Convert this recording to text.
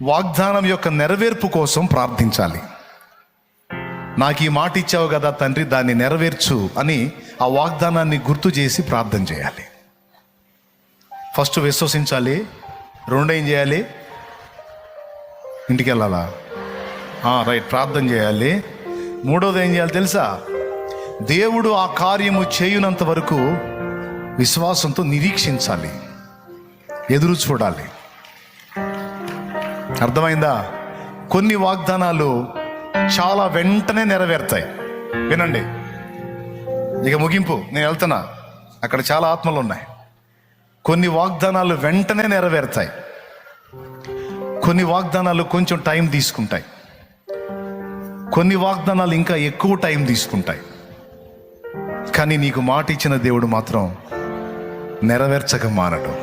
వాగ్దానం యొక్క నెరవేర్పు కోసం ప్రార్థించాలి. నాకు ఈ మాట ఇచ్చావు కదా తండ్రి, దాన్ని నెరవేర్చు అని ఆ వాగ్దానాన్ని గుర్తు చేసి ప్రార్థన చేయాలి. ఫస్ట్ విశ్వసించాలి. రెండు ఏం చేయాలి? ఇంటికి వెళ్ళాలా? రైట్, ప్రార్థన చేయాలి. మూడోది ఏం చేయాలి తెలుసా? దేవుడు ఆ కార్యము చేయునంత వరకు విశ్వాసంతో నిరీక్షించాలి, ఎదురు చూడాలి. అర్థమైందా? కొన్ని వాగ్దానాలు చాలా వెంటనే నెరవేరుతాయి. వినండి, ఇక ముగింపు, నేను వెళ్తున్నా, అక్కడ చాలా ఆత్మలు ఉన్నాయి. కొన్ని వాగ్దానాలు వెంటనే నెరవేరుతాయి, కొన్ని వాగ్దానాలు కొంచెం టైం తీసుకుంటాయి, కొన్ని వాగ్దానాలు ఇంకా ఎక్కువ టైం తీసుకుంటాయి. కానీ నీకు మాట ఇచ్చిన దేవుడు మాత్రం నెరవేర్చక మానడు.